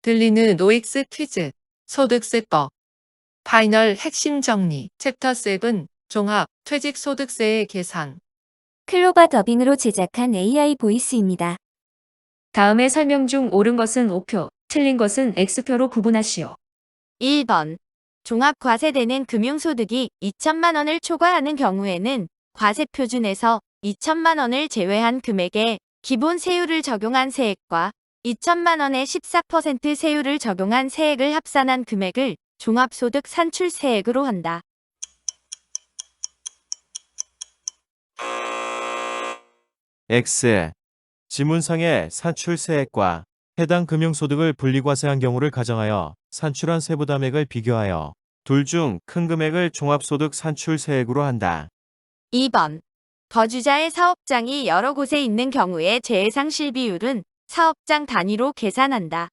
들리는 노익스 퀴즈, 소득세법, 파이널 핵심 정리, 챕터 7, 종합, 퇴직소득세의 계산. 클로바 더빙으로 제작한 AI 보이스입니다. 다음의 설명 중 옳은 것은 O표, 틀린 것은 X표로 구분하시오. 1번. 종합과세되는 금융소득이 2천만 원을 초과하는 경우에는 과세표준에서 2천만 원을 제외한 금액에 기본 세율을 적용한 세액과 2천만 원의 14% 세율을 적용한 세액을 합산한 금액을 종합소득 산출세액으로 한다. X. 지문상의 산출세액과 해당 금융소득을 분리과세한 경우를 가정하여 산출한 세부담액을 비교하여 둘 중 큰 금액을 종합소득 산출세액으로 한다. 2번. 거주자의 사업장이 여러 곳에 있는 경우에 재해상실 비율은 사업장 단위로 계산한다.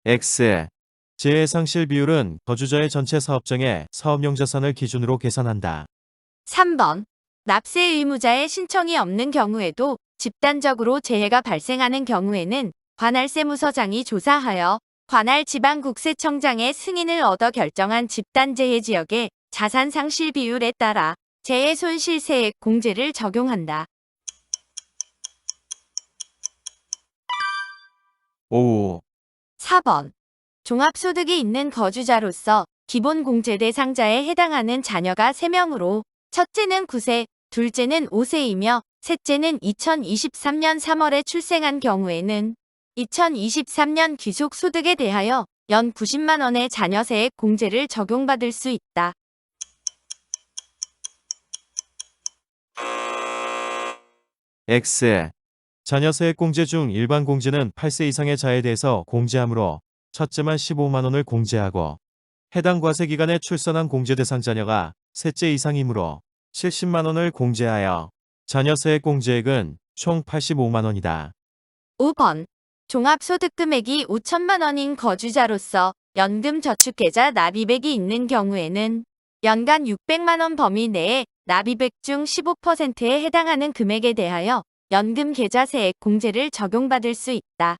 X. 재해상실 비율은 거주자의 전체 사업장의 사업용 자산을 기준으로 계산한다. 3번. 납세 의무자의 신청이 없는 경우에도 집단적으로 재해가 발생하는 경우에는 관할 세무서장이 조사하여 관할 지방국세청장의 승인을 얻어 결정한 집단재해 지역의 자산 상실 비율에 따라 재해 손실세액 공제를 적용한다. 5. 4번. 종합소득이 있는 거주자로서 기본 공제 대상자에 해당하는 자녀가 3명으로 첫째는 9세, 둘째는 5세이며 셋째는 2023년 3월에 출생한 경우에는 2023년 귀속소득에 대하여 연 90만 원의 자녀세액 공제를 적용받을 수 있다. X. 자녀세액 공제 중 일반 공제는 8세 이상의 자에 대해서 공제하므로 첫째만 15만 원을 공제하고 해당 과세기간에 출산한 공제 대상 자녀가 셋째 이상이므로 70만 원을 공제하여 자녀세액 공제액은 총 85만 원이다. 5번. 종합소득 금액이 5천만 원인 거주자로서 연금저축계좌 납입액이 있는 경우에는 연간 600만 원 범위 내에 납입액 중 15%에 해당하는 금액에 대하여 연금계좌세액 공제를 적용받을 수 있다.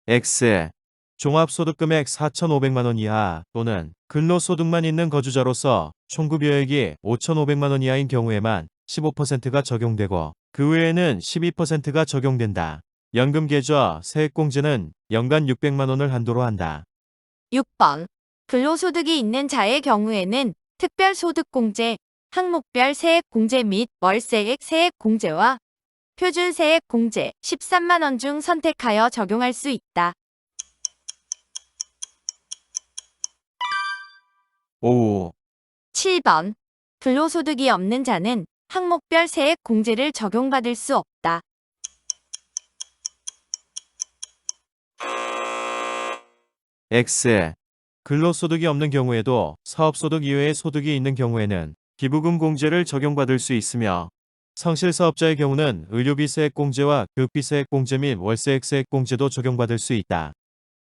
X. 종합소득 금액 4,500만 원 이하 또는 근로소득만 있는 거주자로서 총급여액이 5,500만 원 이하인 경우에만 15%가 적용되고 그 외에는 12%가 적용된다. 연금계좌 세액공제는 연간 600만 원을 한도로 한다. 6번. 근로소득이 있는 자의 경우에는 특별소득공제, 항목별 세액공제 및 월세액 세액공제와 표준세액공제 13만 원 중 선택하여 적용할 수 있다. 5. 7번. 근로소득이 없는 자는 항목별 세액공제를 적용받을 수 없다. X. 근로소득이 없는 경우에도 사업소득 이외의 소득이 있는 경우에는 기부금 공제를 적용받을 수 있으며 성실사업자의 경우는 의료비 세액 공제와 교육비 세액 공제 및 월세액 세액 공제도 적용받을 수 있다.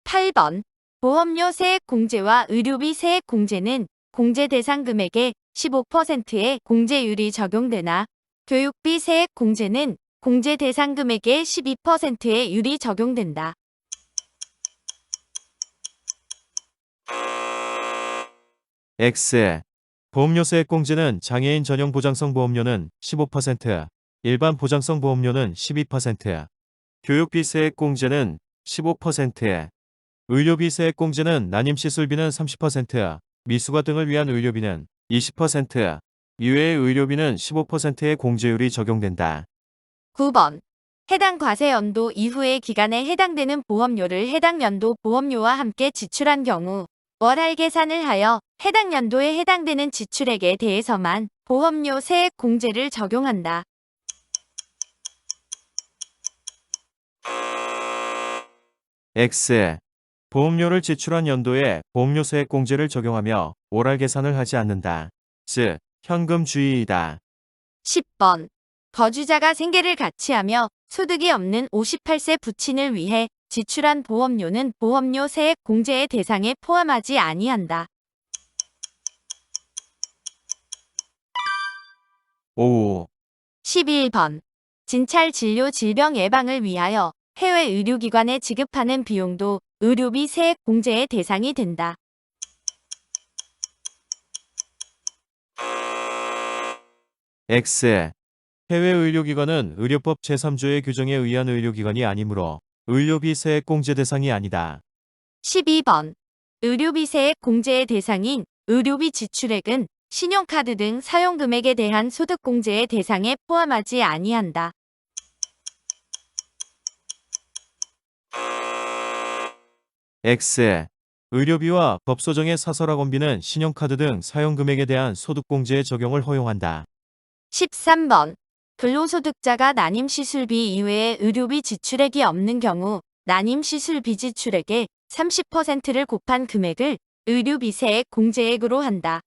8번. 보험료 세액 공제와 의료비 세액 공제는 공제 대상 금액의 15%의 공제율이 적용되나 교육비 세액 공제는 공제 대상 금액의 12%의 율이 적용된다. X. 보험료 세액 공제는 장애인 전용 보장성 보험료는 15%, 일반 보장성 보험료는 12%, 교육비 세액 공제는 15%, 의료비 세액 공제는 난임 시술비는 30%, 미수과 등을 위한 의료비는 20%, 이외의 의료비는 15%의 공제율이 적용된다. 9번. 해당 과세 연도 이후의 기간에 해당되는 보험료를 해당 연도 보험료와 함께 지출한 경우 월할 계산을 하여 해당 연도에 해당되는 지출액에 대해서만 보험료 세액 공제를 적용한다. X. 보험료를 지출한 연도에 보험료 세액 공제를 적용하며 월할 계산을 하지 않는다. 즉, 현금주의이다. 10번. 거주자가 생계를 같이 하며 소득이 없는 58세 부친을 위해 지출한 보험료는 보험료 세액 공제의 대상에 포함하지 아니한다. 5. 11번. 진찰 진료 질병 예방을 위하여 해외 의료기관에 지급하는 비용도 의료비 세액 공제의 대상이 된다. X. 해외 의료기관은 의료법 제3조의 규정에 의한 의료기관이 아니므로 의료비 세액 공제 대상이 아니다. 12번. 의료비 세액 공제의 대상인 의료비 지출액은 신용카드 등 사용금액에 대한 소득공제의 대상에 포함하지 아니한다. X. 의료비와 법소정의 사설학원비는 신용카드 등 사용금액에 대한 소득공제의 적용을 허용한다. 13번. 근로소득자가 난임시술비 이외에 의료비 지출액이 없는 경우 난임시술비 지출액의 30%를 곱한 금액을 의료비 세액 공제액으로 한다.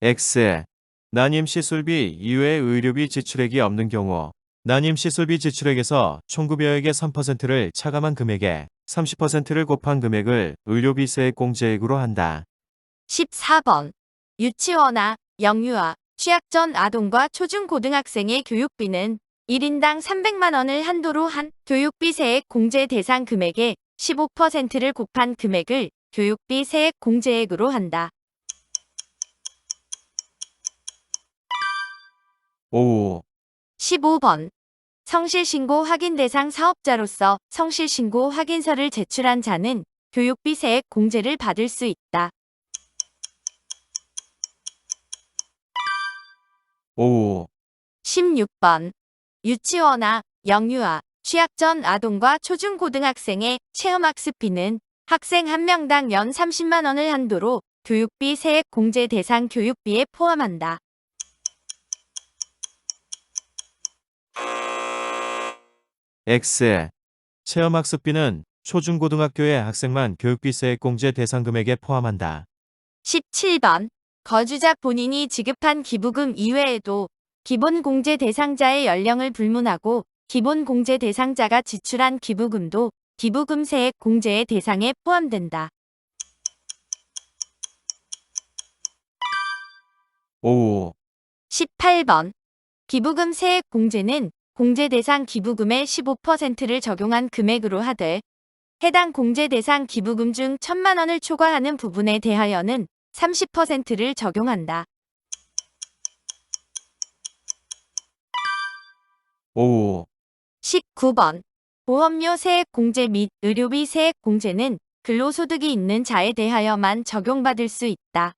X. 난임시술비 이외의 의료비 지출액이 없는 경우 난임시술비 지출액에서 총급여액의 3%를 차감한 금액에 30%를 곱한 금액을 의료비 세액 공제액으로 한다. 14번. 유치원이나 영유아, 취약 전 아동과 초중고등학생의 교육비는 1인당 300만 원을 한도로 한 교육비 세액 공제 대상 금액의 15%를 곱한 금액을 교육비 세액 공제액으로 한다. 5. 15번. 성실신고 확인 대상 사업자로서 성실신고 확인서를 제출한 자는 교육비 세액 공제를 받을 수 있다. 5. 16번. 유치원이나 영유아, 취약 전 아동과 초중고등학생의 체험학습비는 학생 1명당 연 30만 원을 한도로 교육비 세액 공제 대상 교육비에 포함한다. X. 체험학습비는 초중고등학교의 학생만 교육비 세액 공제 대상 금액에 포함한다. 17번. 거주자 본인이 지급한 기부금 이외에도 기본공제 대상자의 연령을 불문하고 기본공제 대상자가 지출한 기부금도 기부금 세액 공제의 대상에 포함된다. 5. 18번. 기부금 세액 공제는 공제 대상 기부금의 15%를 적용한 금액으로 하되 해당 공제 대상 기부금 중 1,000만 원을 초과하는 부분에 대하여는 30%를 적용한다. 5. 19번. 보험료 세액 공제 및 의료비 세액 공제는 근로소득이 있는 자에 대하여만 적용받을 수 있다.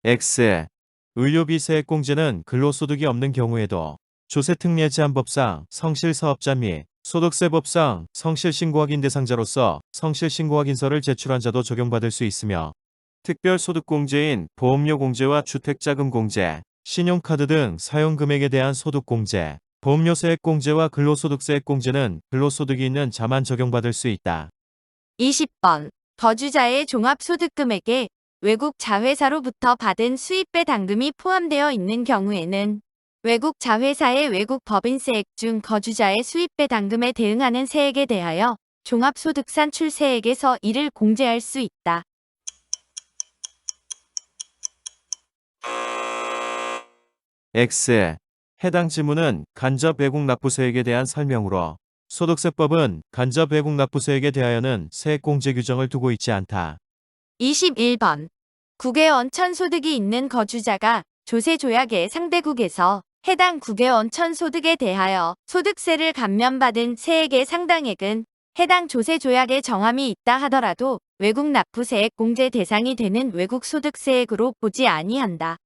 X. 의료비 세액 공제는 근로소득이 없는 경우에도 조세특례제한법상 성실사업자 및 소득세법상 성실신고확인 대상자로서 성실신고확인서를 제출한 자도 적용받을 수 있으며 특별소득공제인 보험료 공제와 주택자금 공제, 신용카드 등 사용금액에 대한 소득공제, 보험료세액 공제와 근로소득세액 공제는 근로소득이 있는 자만 적용받을 수 있다. 20번. 거주자의 종합소득금액에 외국 자회사로부터 받은 수입배 당금이 포함되어 있는 경우에는 외국 자회사의 외국 법인세액 중 거주자의 수입배 당금에 대응하는 세액에 대하여 종합소득산출세액에서 이를 공제할 수 있다. X. 해당 지문은 간접 외국 납부세액에 대한 설명으로 소득세법은 간접 외국 납부세액에 대하여는 세액 공제 규정을 두고 있지 않다. 21번. 국외 원천 소득이 있는 거주자가 조세조약의 상대국에서 해당 국외 원천 소득에 대하여 소득세를 감면받은 세액의 상당액은 해당 조세조약에 정함이 있다 하더라도 외국 납부세액 공제 대상이 되는 외국 소득세액으로 보지 아니한다.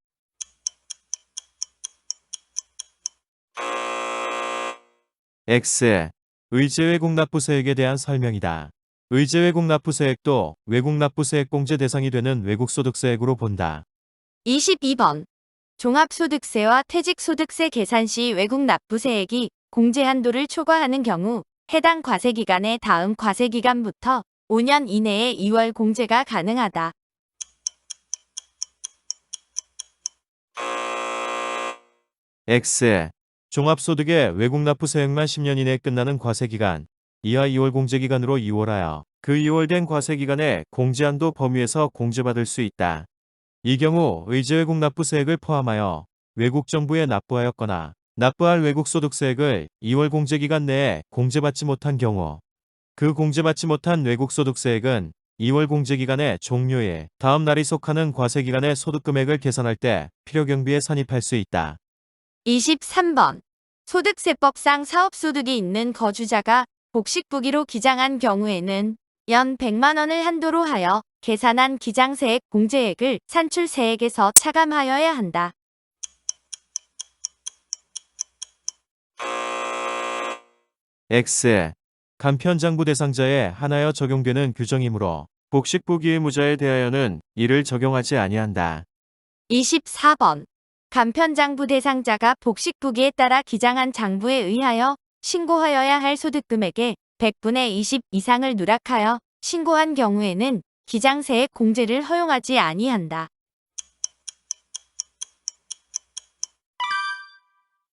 X. 의제외국 납부세액에 대한 설명이다. 의제외국 납부세액도 외국 납부세액 공제 대상이 되는 외국소득세액으로 본다. 22번. 종합소득세와 퇴직소득세 계산 시 외국 납부세액이 공제 한도를 초과하는 경우 해당 과세기간의 다음 과세기간부터 5년 이내에 2월 공제가 가능하다. X. 종합소득의 외국 납부세액만 10년 이내에 끝나는 과세기간, 이하 2월 공제기간으로 2월하여 그 2월된 과세기간에 공제한도 범위에서 공제받을 수 있다. 이 경우 의제외국 납부세액을 포함하여 외국 정부에 납부하였거나 납부할 외국 소득세액을 2월 공제기간 내에 공제받지 못한 경우 그 공제받지 못한 외국 소득세액은 2월 공제기간의 종료일 다음 날이 속하는 과세기간의 소득금액을 계산할 때 필요경비에 산입할 수 있다. 23번. 소득세법상 사업소득이 있는 거주자가 복식부기로 기장한 경우에는 연 100만 원을 한도로 하여 계산한 기장세액 공제액을 산출세액에서 차감하여야 한다. X. 간편장부 대상자에 한하여 적용되는 규정이므로 복식부기 의무자에 대하여는 이를 적용하지 아니한다. 24번. 간편장부 대상자가 복식부기에 따라 기장한 장부에 의하여 신고하여야 할 소득금액의 100분의 20 이상을 누락하여 신고한 경우에는 기장세액 공제를 허용하지 아니한다.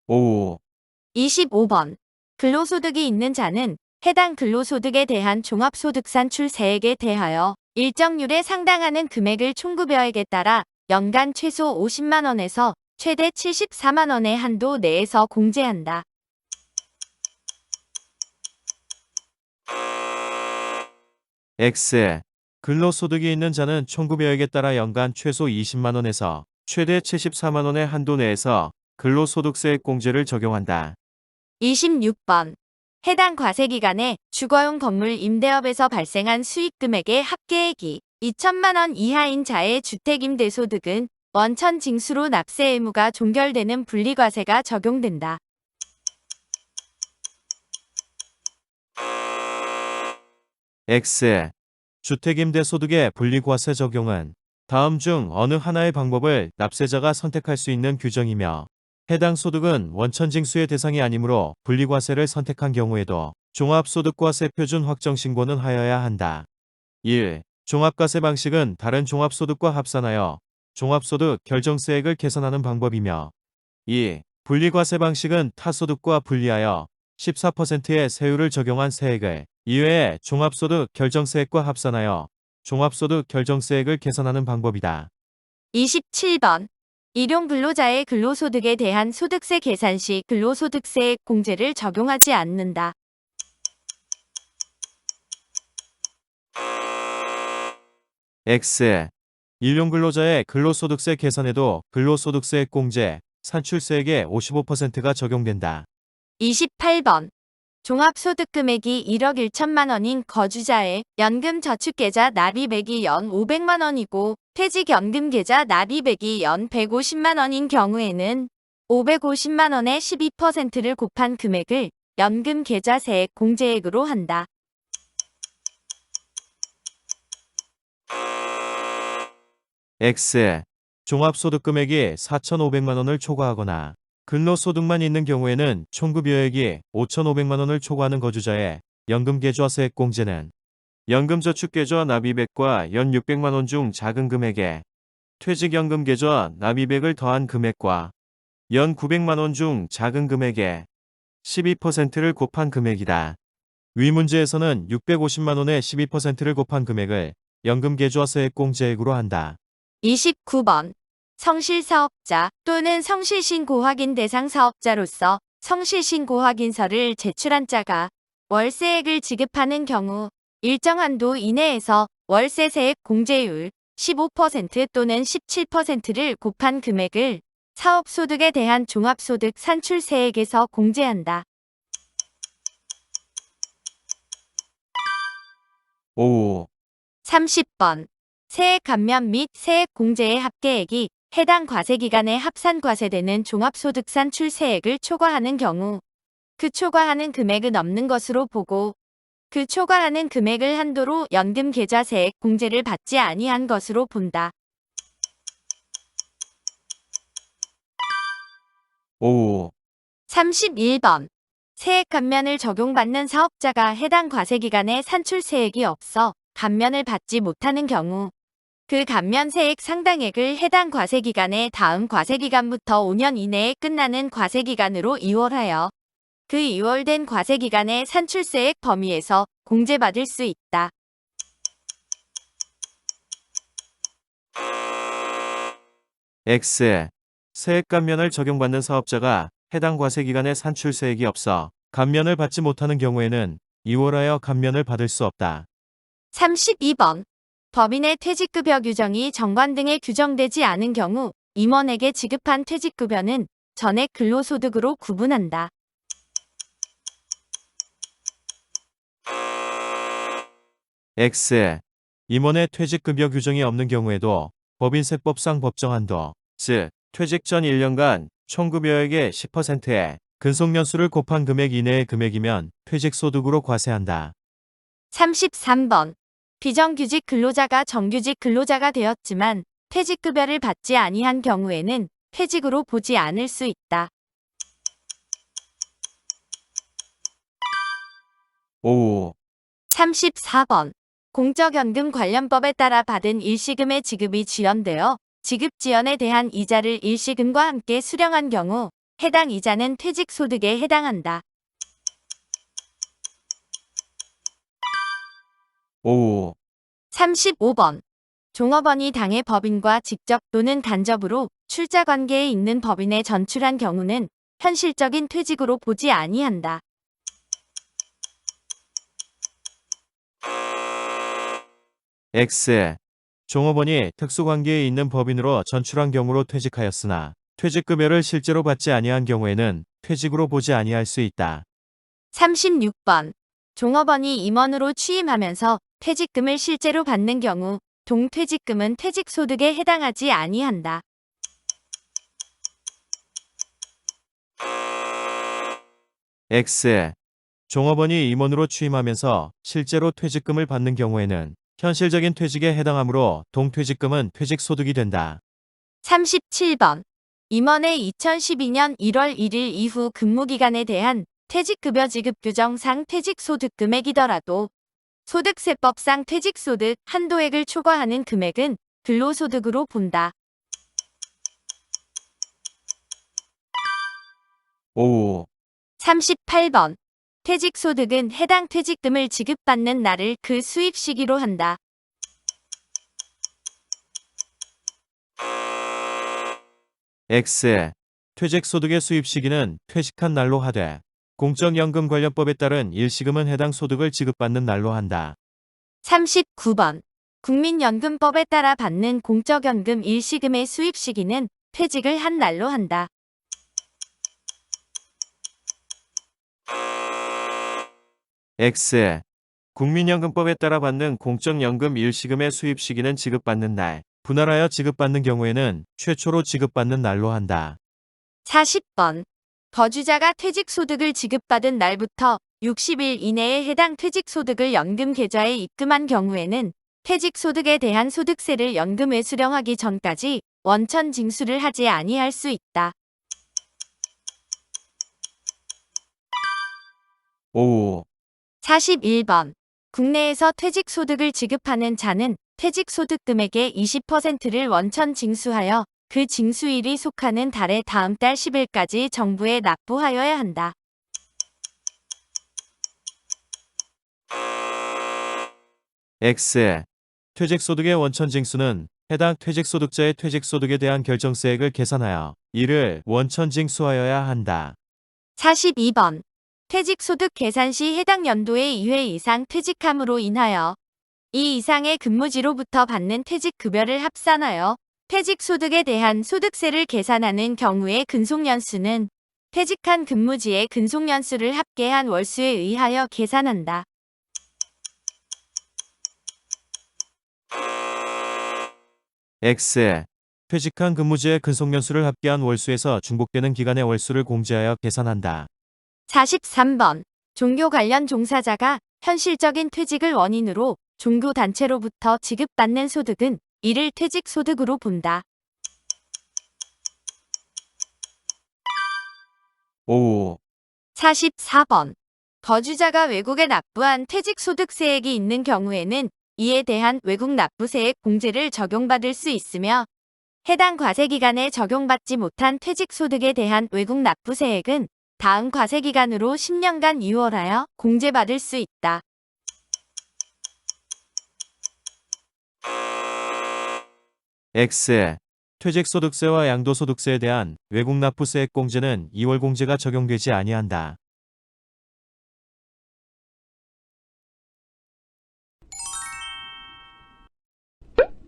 5. 25번. 근로소득이 있는 자는 해당 근로소득에 대한 종합소득산출세액에 대하여 일정률에 상당하는 금액을 총급여액에 따라 연간 최소 50만 원에서 최대 74만 원의 한도 내에서 공제한다. X. 근로소득이 있는 자는 총급여액에 따라 연간 최소 20만 원에서 최대 74만 원의 한도 내에서 근로소득세액 공제를 적용한다. 26번. 해당 과세기간에 주거용 건물 임대업에서 발생한 수익금액의 합계액이 2천만 원 이하인 자의 주택임대소득은 원천 징수로 납세 의무가 종결되는 분리과세가 적용된다. X. 주택임대소득의 분리과세 적용은 다음 중 어느 하나의 방법을 납세자가 선택할 수 있는 규정이며 해당 소득은 원천징수의 대상이 아니므로 분리과세를 선택한 경우에도 종합소득과세 표준 확정신고는 하여야 한다. 1. 종합과세 방식은 다른 종합소득과 합산하여 종합소득 결정세액을 계산하는 방법이며 2. 분리과세 방식은 타소득과 분리하여 14%의 세율을 적용한 세액을 이외에 종합소득 결정세액과 합산하여 종합소득 결정세액을 계산하는 방법이다. 27번. 일용 근로자의 근로소득에 대한 소득세 계산 시 근로소득세액 공제를 적용하지 않는다. X. 일용근로자의 근로소득세 계산에도 근로소득세액 공제, 산출세액의 55%가 적용된다. 28번. 종합소득금액이 1억 1천만 원인 거주자의 연금저축계좌 납입액이 연 500만 원이고 퇴직연금계좌 납입액이 연 150만 원인 경우에는 550만 원의 12%를 곱한 금액을 연금계좌세액 공제액으로 한다. X. 종합소득금액이 4,500만 원을 초과하거나 근로소득만 있는 경우에는 총급여액이 5,500만 원을 초과하는 거주자의 연금계좌세액 공제는 연금저축계좌 납입액과 연 600만 원 중 작은 금액에 퇴직연금계좌 납입액을 더한 금액과 연 900만 원 중 작은 금액에 12%를 곱한 금액이다. 위 문제에서는 650만 원의 12%를 곱한 금액을 연금계좌세액 공제액으로 한다. 29번. 성실사업자 또는 성실신고 확인 대상 사업자로서 성실신고 확인서를 제출한 자가 월세액을 지급하는 경우 일정 한도 이내에서 월세세액 공제율 15% 또는 17%를 곱한 금액을 사업소득에 대한 종합소득 산출세액에서 공제한다. 5. 30번. 세액 감면 및 세액 공제의 합계액이 해당 과세기간에 합산과세되는 종합소득산출세액을 초과하는 경우 그 초과하는 금액은 없는 것으로 보고 그 초과하는 금액을 한도로 연금계좌세액 공제를 받지 아니한 것으로 본다. 5. 31번. 세액 감면을 적용받는 사업자가 해당 과세기간에 산출세액이 없어 감면을 받지 못하는 경우 그 감면 세액 상당액을 해당 과세기간의 다음 과세기간부터 5년 이내에 끝나는 과세기간으로 이월하여 그 2월 된 과세기간의 산출세액 범위에서 공제받을 수 있다. X. 세액 감면을 적용받는 사업자가 해당 과세기간에 산출세액이 없어 감면을 받지 못하는 경우에는 2월하여 감면을 받을 수 없다. 32번. 법인의 퇴직급여 규정이 정관 등에 규정되지 않은 경우 임원에게 지급한 퇴직급여는 전액 근로소득으로 구분한다. X. 임원의 퇴직급여 규정이 없는 경우에도 법인세법상 법정 한도, 즉 퇴직 전 1년간 총급여액의 10%에 근속연수를 곱한 금액 이내의 금액이면 퇴직소득으로 과세한다. 33번. 비정규직 근로자가 정규직 근로자가 되었지만 퇴직급여를 받지 아니한 경우에는 퇴직으로 보지 않을 수 있다. 5. 34번. 공적연금 관련법에 따라 받은 일시금의 지급이 지연되어 지급 지연에 대한 이자를 일시금과 함께 수령한 경우 해당 이자는 퇴직소득에 해당한다. 5. 35번. 종업원이 당해 법인과 직접 또는 간접으로 출자 관계에 있는 법인에 전출한 경우는 현실적인 퇴직으로 보지 아니한다. X. 종업원이 특수관계에 있는 법인으로 전출한 경우로 퇴직하였으나 퇴직급여를 실제로 받지 아니한 경우에는 퇴직으로 보지 아니할 수 있다. 36번. 종업원이 임원으로 취임하면서 퇴직금을 실제로 받는 경우 동퇴직금은 퇴직소득에 해당하지 아니한다. X. 종업원이 임원으로 취임하면서 실제로 퇴직금을 받는 경우에는 현실적인 퇴직에 해당하므로 동퇴직금은 퇴직소득이 된다. 37번. 임원의 2012년 1월 1일 이후 근무기간에 대한 퇴직급여 지급 규정상 퇴직소득 금액이더라도 소득세법상 퇴직소득 한도액을 초과하는 금액은 근로소득으로 본다. 5. 38번. 퇴직소득은 해당 퇴직금을 지급받는 날을 그 수입 시기로 한다. X. 퇴직소득의 수입 시기는 퇴직한 날로 하되 공적연금관련법에 따른 일시금은 해당 소득을 지급받는 날로 한다. 39번. 국민연금법에 따라 받는 공적연금 일시금의 수입 시기는 퇴직을 한 날로 한다. X. 국민연금법에 따라 받는 공적연금 일시금의 수입 시기는 지급받는 날, 분할하여 지급받는 경우에는 최초로 지급받는 날로 한다. 40번. 거주자가 퇴직소득을 지급받은 날부터 60일 이내에 해당 퇴직소득을 연금 계좌에 입금한 경우에는 퇴직소득에 대한 소득세를 연금에 수령하기 전까지 원천 징수를 하지 아니할 수 있다. 5. 41번. 국내에서 퇴직소득을 지급하는 자는 퇴직소득 금액의 20%를 원천 징수하여 그 징수일이 속하는 달의 다음 달 10일까지 정부에 납부하여야 한다. X. 퇴직소득의 원천징수는 해당 퇴직소득자의 퇴직소득에 대한 결정세액을 계산하여 이를 원천징수하여야 한다. 42번. 퇴직소득 계산 시 해당 연도에 2회 이상 퇴직함으로 인하여 이 이상의 근무지로부터 받는 퇴직급여를 합산하여 퇴직소득에 대한 소득세를 계산하는 경우의 근속연수는 퇴직한 근무지의 근속연수를 합계한 월수에 의하여 계산한다. X. 퇴직한 근무지의 근속연수를 합계한 월수에서 중복되는 기간의 월수를 공제하여 계산한다. 43번. 종교 관련 종사자가 현실적인 퇴직을 원인으로 종교단체로부터 지급받는 소득은 이를 퇴직소득으로 본다. 5. 44번. 거주자가 외국에 납부한 퇴직소득세액이 있는 경우에는 이에 대한 외국 납부세액 공제를 적용받을 수 있으며 해당 과세기간에 적용받지 못한 퇴직소득에 대한 외국 납부세액은 다음 과세 기간으로 10년간 유월하여 공제받을 수 있다. X. 퇴직소득세와 양도소득세에 대한 외국납부세액 공제는 2월 공제가 적용되지 아니한다.